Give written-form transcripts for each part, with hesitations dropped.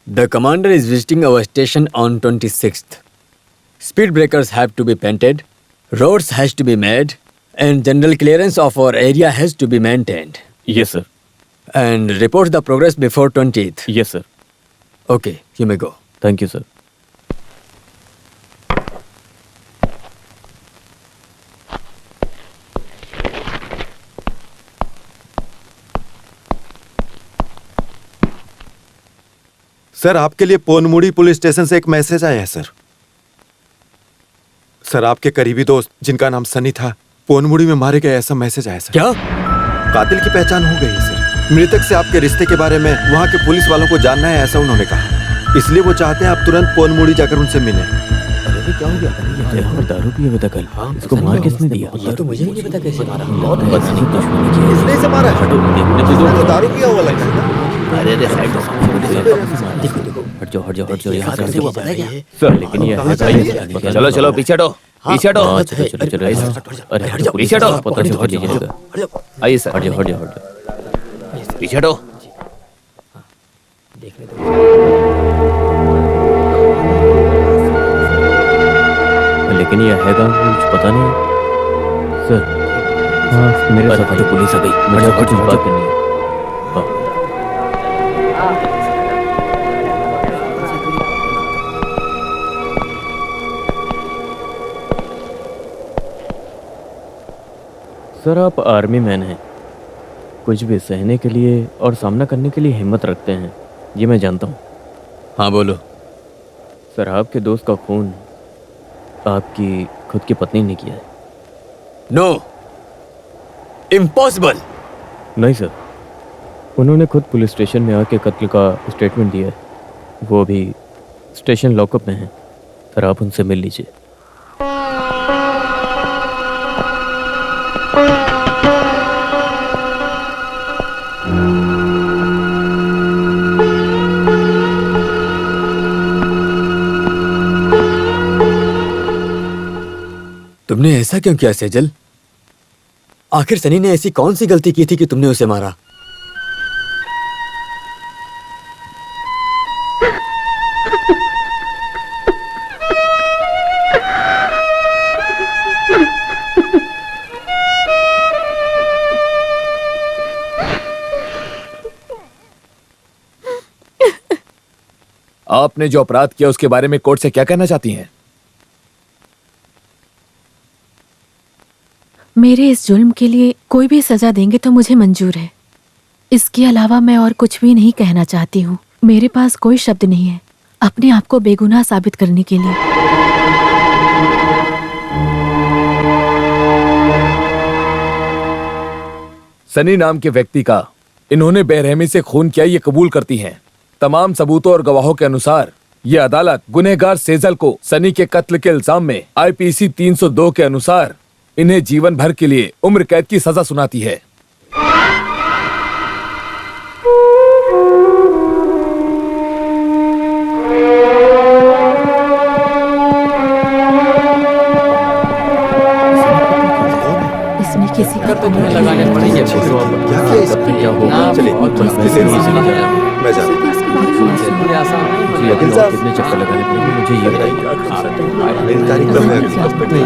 The commander is visiting our station on 26th. Speed breakers have to be painted, roads has to be made, and general clearance of our area has to be maintained. Yes, sir. And report the progress before 20th. Yes, sir. Okay, you may go. Thank you, sir. Sir, आपके लिए पोनमुड़ी police station से एक message आया है sir. Sir, आपके करीबी दोस्त जिनका नाम सनी था, पोनमुड़ी में मारे गए, ऐसा मैसेज आया सर। क्या? कातिल की पहचान हो गई है सर। मृतक से आपके रिश्ते के बारे में वहाँ के पुलिस वालों को जानना है, ऐसा उन्होंने कहा। इसलिए वो चाहते हैं आप तुरंत पोनमुड़ी जाकर उनसे मिलें। अरे क्या हो गया? दारू पिए हुए था कल। इसको मार किसने दिया? ये तो मुझे नहीं पता कैसे मारा। बहुत बदतमीज दुश्मनी की है। इसने इसे मारा है। तो दारू पिया हुआ लगता है। अरे साइड हट जाओ यहाँ से। सर, लेकिन ये चलो चलो पीछे हटो, पीछे हटो। चलो अरे पीछे हटो, हट जाइए। आइए सर, हट जाओ पीछे हटो। लेकिन ये है काम, कुछ पता नहीं सर। हाँ, मेरे साथ तो पुलिस आ गई, मुझे कुछ बात करनी है। सर, आप आर्मी मैन हैं, कुछ भी सहने के लिए और सामना करने के लिए हिम्मत रखते हैं, ये मैं जानता हूँ। हाँ बोलो। सर, आपके दोस्त का खून आपकी खुद की पत्नी ने किया है। No, impossible. नहीं सर, उन्होंने खुद पुलिस स्टेशन में आके कत्ल का स्टेटमेंट दिया है। वो भी स्टेशन लॉकअप में है। सर, आप उनसे मिल लीजिए। तुमने ऐसा क्यों किया सेजल? आखिर सनी ने ऐसी कौन सी गलती की थी कि तुमने उसे मारा? आपने जो अपराध किया उसके बारे में कोर्ट से क्या कहना चाहती हैं? मेरे इस जुल्म के लिए कोई भी सजा देंगे तो मुझे मंजूर है। इसके अलावा मैं और कुछ भी नहीं कहना चाहती हूँ। मेरे पास कोई शब्द नहीं है अपने आप को बेगुनाह साबित करने के लिए। सनी नाम के व्यक्ति का इन्होंने बेरहमी से खून किया, ये कबूल करती हैं। तमाम सबूतों और गवाहों के अनुसार ये अदालत गुनहगार सेजल को सनी के कत्ल के इल्जाम में IPC 302 के अनुसार इन्हें जीवन भर के लिए उम्र कैद की सजा सुनाती है। इसमें किसी का तो क्या होगा? चलिए, मैं जाता हूँ। कितने चक्कर लगाने पड़ेंगे मुझे ये बताइए। तारीख कब है?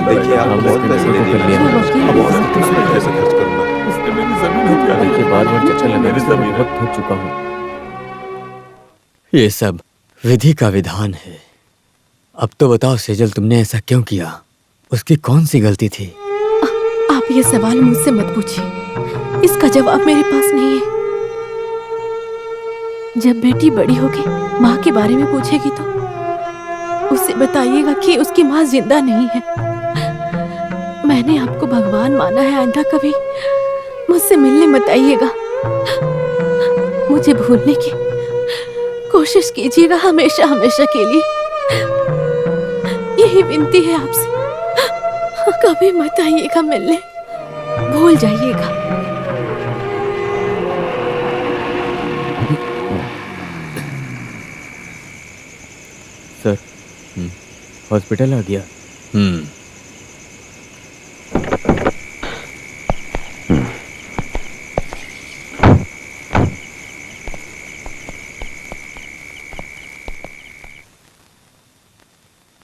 देखिए, आप बहुत पैसे ले लिए हैं। अब और कितना पैसा खर्च करूंगा? देखिए, बार-बार चक्कर लगाने से मैं बहुत थक चुका हूँ। ये सब विधि का विधान है। अब तो बताओ सेजल, तुमने ऐसा क्यों किया? उसकी कौन सी गलती थी? आप ये सवाल मुझसे मत पूछिए, इसका जवाब मेरे पास नहीं है। जब बेटी बड़ी होगी, माँ के बारे में पूछेगी तो उसे बताइएगा कि उसकी माँ जिंदा नहीं है। मैंने आपको भगवान माना है, आइंदा कभी मुझसे मिलने मत आइएगा। मुझे भूलने की कोशिश कीजिएगा हमेशा हमेशा के लिए। यही विनती है आपसे, कभी मत आइएगा मिलने, भूल जाइएगा। सर, हॉस्पिटल आ गया।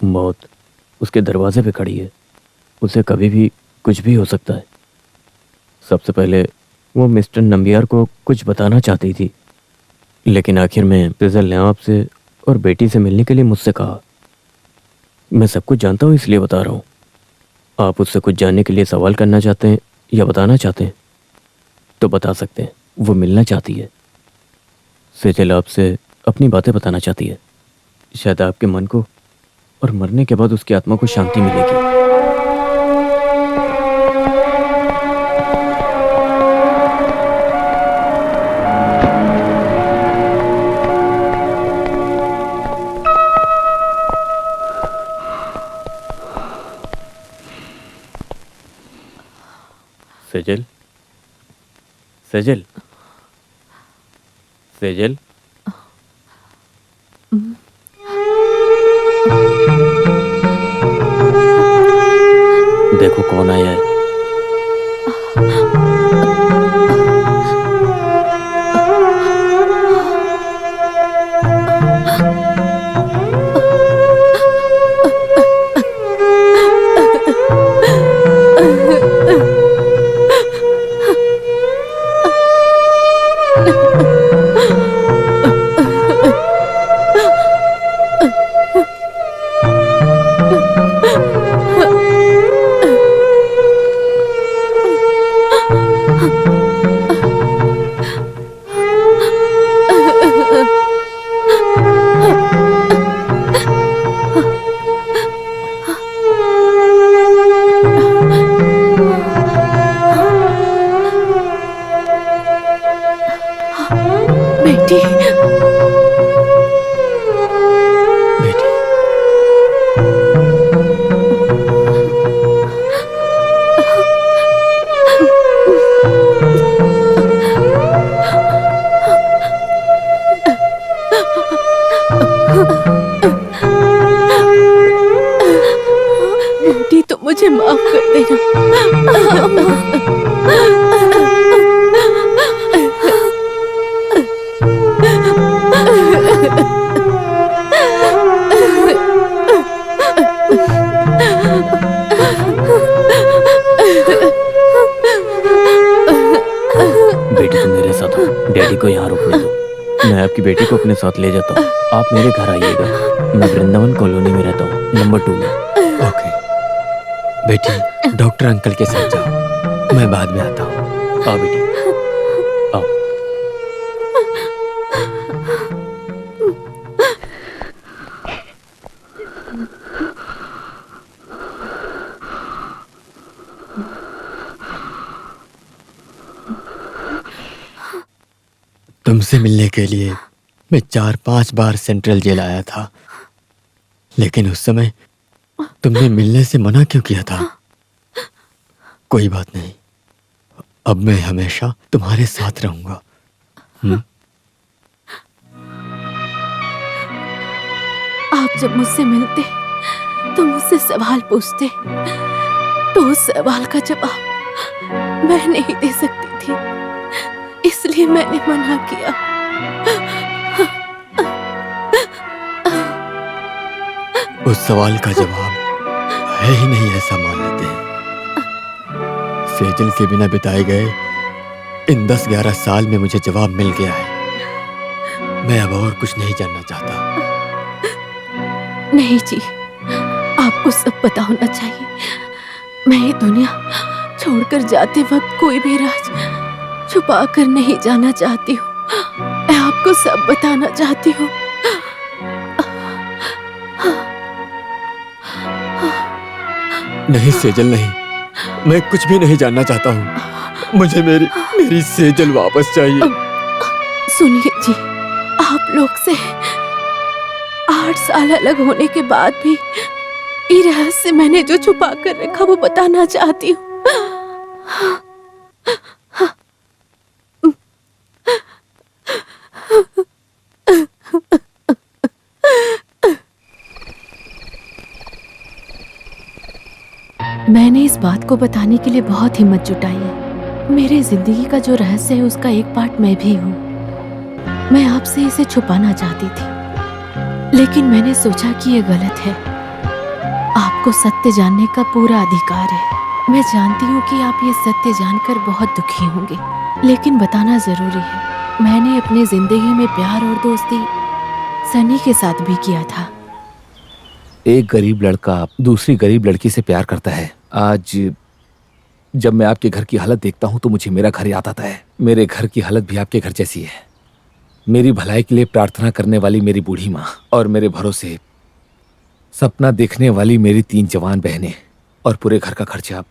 मौत उसके दरवाजे पे खड़ी है, उसे कभी भी कुछ भी हो सकता है। सबसे पहले वो मिस्टर नंबियार को कुछ बताना चाहती थी, लेकिन आखिर में सेजल ने आपसे और बेटी से मिलने के लिए मुझसे कहा। मैं सब कुछ जानता हूँ इसलिए बता रहा हूँ। आप उससे कुछ जानने के लिए सवाल करना चाहते हैं या बताना चाहते हैं तो बता सकते हैं। वो मिलना चाहती है। सेजल आपसे अपनी बातें बताना चाहती है। शायद आपके मन को और मरने के बाद उसकी आत्मा को शांति मिलेगी। सेजल, सेजल, सेजल। देखो कौन आया है। बेटी, बेटी, बेटी तो मुझे माफ कर देना। बेटी तुम मेरे साथ हो। डैडी को यहाँ रुकने दो। मैं आपकी बेटी को अपने साथ ले जाता हूँ। आप मेरे घर आइएगा। मैं वृंदावन कॉलोनी में रहता हूँ, नंबर 2 में। ओके बेटी, डॉक्टर अंकल के साथ जाओ, मैं बाद में आता हूँ। आओ बेटी, आओ। तुमसे मिलने के लिए मैं 4-5 बार सेंट्रल जेल आया था, लेकिन उस समय तुमने मिलने से मना क्यों किया था? कोई बात नहीं, अब मैं हमेशा तुम्हारे साथ रहूंगा। आप जब मुझसे मिलते तो मुझसे सवाल पूछते, तो उस सवाल का जवाब मैं नहीं दे सकती थी, इसलिए मैंने मना किया। उस सवाल का जवाब है ही नहीं, ऐसा मान लेते हैं। सेजल के बिना बिताए गए इन 10-11 साल में मुझे जवाब मिल गया है। मैं अब और कुछ नहीं जानना चाहता। नहीं जी, आपको सब पता होना चाहिए। मैं ये दुनिया छोड़कर जाते वक्त कोई भी राज छुपा कर नहीं जाना चाहती हूँ। मैं आपको सब बताना चाहती हूँ। नहीं सेजल, नहीं, मैं कुछ भी नहीं जानना चाहता हूँ। मुझे मेरी सेजल वापस चाहिए। सुनिए जी, आप लोग से 8 साल अलग होने के बाद भी ये रहस्य मैंने जो छुपा कर रखा वो बताना चाहती हूँ। मैंने इस बात को बताने के लिए बहुत हिम्मत जुटाई है। मेरे जिंदगी का जो रहस्य है उसका एक पार्ट मैं भी हूँ। मैं आपसे इसे छुपाना चाहती थी, लेकिन मैंने सोचा कि ये गलत है। आपको सत्य जानने का पूरा अधिकार है। मैं जानती हूँ कि आप ये सत्य जानकर बहुत दुखी होंगे, लेकिन बताना जरूरी है। मैंने अपनी जिंदगी में प्यार और दोस्ती सनी के साथ भी किया था। एक गरीब लड़का दूसरी गरीब लड़की से प्यार करता है। आज जब मैं आपके घर की हालत देखता हूँ तो मुझे मेरा घर याद आता है। मेरे घर की हालत भी आपके घर जैसी है। मेरी भलाई के लिए प्रार्थना करने वाली मेरी बूढ़ी माँ और मेरे भरोसे सपना देखने वाली मेरी 3 जवान बहनें और पूरे घर का खर्चा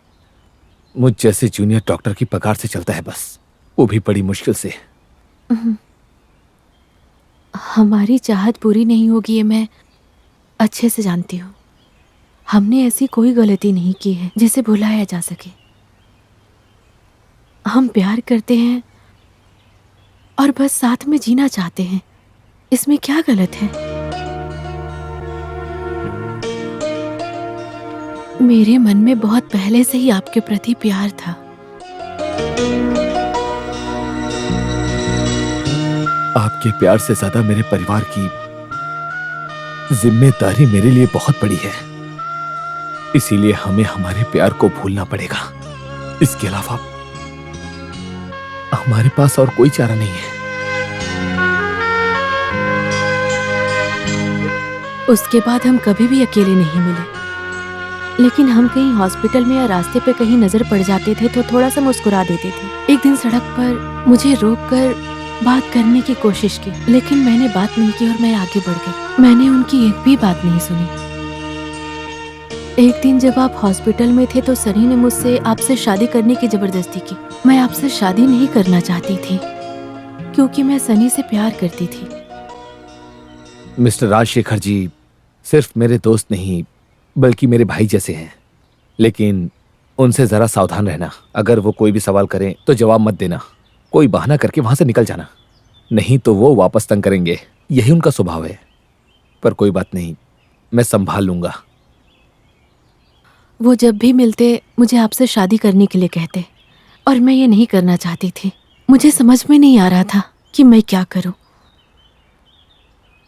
मुझ जैसे जूनियर डॉक्टर की पगार से चलता है, बस वो भी बड़ी मुश्किल से। हमारी चाहत पूरी नहीं होगी, ये मैं अच्छे से जानती हूँ। हमने ऐसी कोई गलती नहीं की है जिसे भुलाया जा सके। हम प्यार करते हैं और बस साथ में जीना चाहते हैं। इसमें क्या गलत है? मेरे मन में बहुत पहले से ही आपके प्रति प्यार था। आपके प्यार से ज्यादा मेरे परिवार की जिम्मेदारी मेरे लिए बहुत बड़ी है, इसीलिए हमें हमारे प्यार को भूलना पड़ेगा। इसके अलावा हमारे पास और कोई चारा नहीं है। उसके बाद हम कभी भी अकेले नहीं मिले, लेकिन हम कहीं हॉस्पिटल में या रास्ते पे कहीं नजर पड़ जाते थे तो थोड़ा सा मुस्कुरा देते थे। एक दिन सड़क पर मुझे रोककर बात करने की कोशिश की, लेकिन मैंने बात नहीं की और मैं आगे बढ़ गई। मैंने उनकी एक भी बात नहीं सुनी। एक दिन जब आप हॉस्पिटल में थे तो सनी ने मुझसे आपसे शादी करने की जबरदस्ती की। मैं आपसे शादी नहीं करना चाहती थी क्योंकि मैं सनी से प्यार करती थी। मिस्टर राजशेखर जी सिर्फ मेरे दोस्त नहीं बल्कि मेरे भाई जैसे हैं, लेकिन उनसे जरा सावधान रहना। अगर वो कोई भी सवाल करें तो जवाब मत देना। कोई बहाना करके वहां से निकल जाना, नहीं तो वो वापस तंग करेंगे। यही उनका स्वभाव है। पर कोई बात नहीं, मैं संभाल लूंगा। वो जब भी मिलते मुझे आपसे शादी करने के लिए कहते और मैं ये नहीं करना चाहती थी। मुझे समझ में नहीं आ रहा था कि मैं क्या करूं।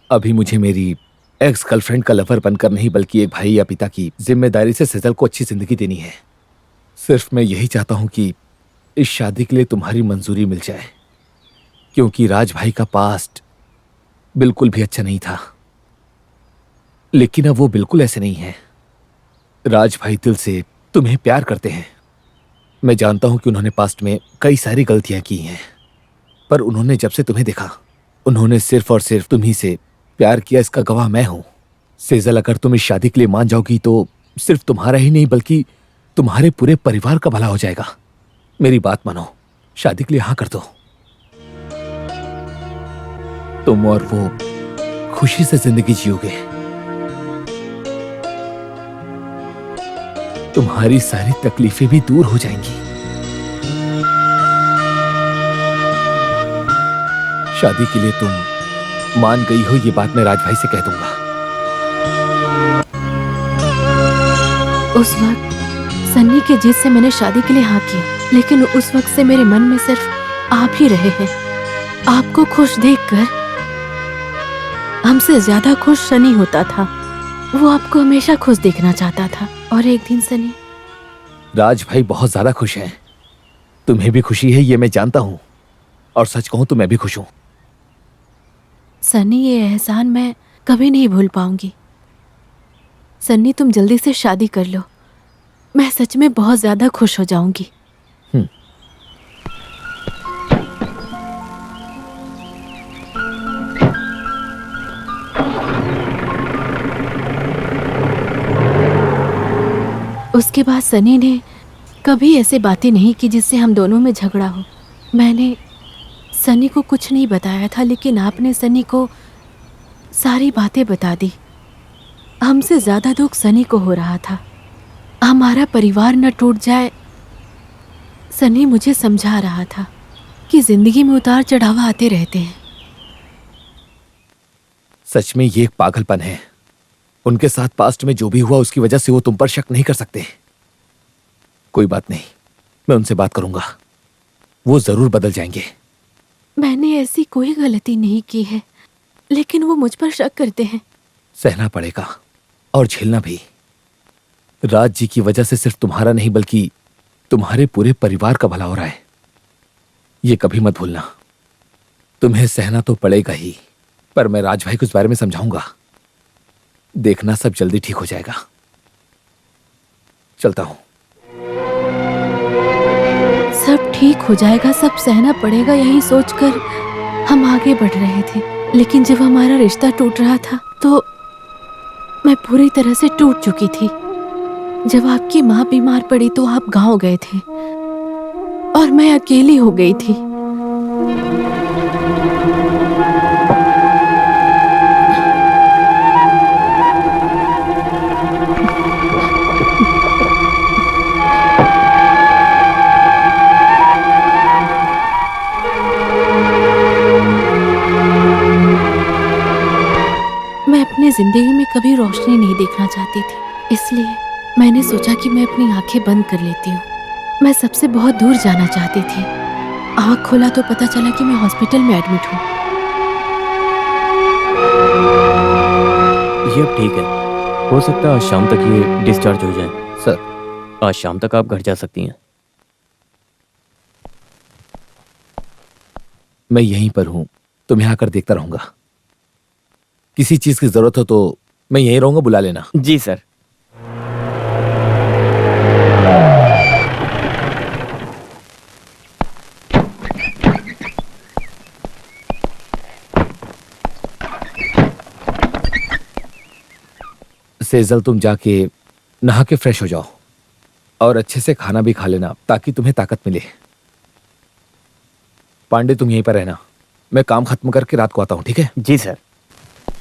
अभी मुझे मेरी एक्स गर्लफ्रेंड का लवर बनकर नहीं बल्कि एक भाई या पिता की जिम्मेदारी से सेजल को अच्छी जिंदगी देनी है। सिर्फ मैं यही चाहता हूं कि इस शादी के लिए तुम्हारी मंजूरी मिल जाए, क्योंकि राज भाई का पास्ट बिल्कुल भी अच्छा नहीं था। लेकिन अब वो बिल्कुल ऐसे नहीं है। राज भाई दिल से तुम्हें प्यार करते हैं। मैं जानता हूं कि उन्होंने पास्ट में कई सारी गलतियां की हैं, पर उन्होंने जब से तुम्हें देखा उन्होंने सिर्फ और सिर्फ तुम्ही से प्यार किया। इसका गवाह मैं हूं। सेजल, अगर तुम इस शादी के लिए मान जाओगी तो सिर्फ तुम्हारा ही नहीं बल्कि तुम्हारे पूरे परिवार का भला हो जाएगा। मेरी बात मानो, शादी के लिए हाँ कर दो। तुम और वो खुशी से जिंदगी जियोगे। तुम्हारी सारी तकलीफें भी दूर हो जाएंगी। शादी के लिए तुम मान गई हो, ये बात मैं राज भाई से कह दूंगा। उस वक्त सन्नी के जिद से मैंने शादी के लिए हाँ किया, लेकिन उस वक्त से मेरे मन में सिर्फ आप ही रहे हैं। आपको खुश देखकर हमसे ज्यादा खुश सनी होता था। वो आपको हमेशा खुश देखना चाहता था। और एक दिन सनी, राज भाई बहुत ज्यादा खुश हैं। तुम्हें भी खुशी है ये मैं जानता हूं, और सच कहूं तो मैं भी खुश हूं। सनी, ये एहसान मैं कभी नहीं भूल पाऊंगी। सन्नी, तुम जल्दी से शादी कर लो। मैं सच में बहुत ज्यादा खुश हो जाऊंगी। उसके बाद सनी ने कभी ऐसे बातें नहीं की जिससे हम दोनों में झगड़ा हो। मैंने सनी को कुछ नहीं बताया था, लेकिन आपने सनी को सारी बातें बता दी। हमसे ज्यादा दुख सनी को हो रहा था। हमारा परिवार न टूट जाए। सनी मुझे समझा रहा था कि जिंदगी में उतार चढ़ाव आते रहते हैं। सच में ये एक पागलपन है। उनके साथ पास्ट में जो भी हुआ उसकी वजह से वो तुम पर शक नहीं कर सकते। कोई बात नहीं, मैं उनसे बात करूंगा। वो जरूर बदल जाएंगे। मैंने ऐसी कोई गलती नहीं की है, लेकिन वो मुझ पर शक करते हैं। सहना पड़ेगा और झेलना भी। राज जी की वजह से सिर्फ तुम्हारा नहीं बल्कि तुम्हारे पूरे परिवार का भला हो रहा है, ये कभी मत भूलना। तुम्हें सहना तो पड़ेगा ही, पर मैं राज भाई को इस बारे में समझाऊंगा। देखना सब जल्दी ठीक हो जाएगा। चलता हूं। सब ठीक हो जाएगा, सब सहना पड़ेगा, यही सोचकर हम आगे बढ़ रहे थे। लेकिन जब हमारा रिश्ता टूट रहा था तो मैं पूरी तरह से टूट चुकी थी। जब आपकी माँ बीमार पड़ी तो आप गांव गए थे और मैं अकेली हो गई थी। मैं अपनी जिंदगी में कभी रोशनी नहीं देखना चाहती थी, इसलिए मैंने सोचा कि मैं अपनी आंखें बंद कर लेती हूँ। मैं सबसे बहुत दूर जाना चाहती थी। आँख खोला तो पता चला कि मैं हॉस्पिटल में एडमिट हूँ। ये अब ठीक है, हो सकता है आज शाम तक ये डिस्चार्ज हो जाए। सर, आज शाम तक आप घर जा सकती हैं। मैं यहीं पर हूं, तुम्हें आकर देखता रहूंगा। किसी चीज की जरूरत हो तो मैं यहीं रहूंगा, बुला लेना। जी सर। सेजल, तुम जाके नहा के फ्रेश हो जाओ और अच्छे से खाना भी खा लेना ताकि तुम्हें ताकत मिले। पांडे, तुम यहीं पर रहना, मैं काम खत्म करके रात को आता हूं, ठीक है? जी सर।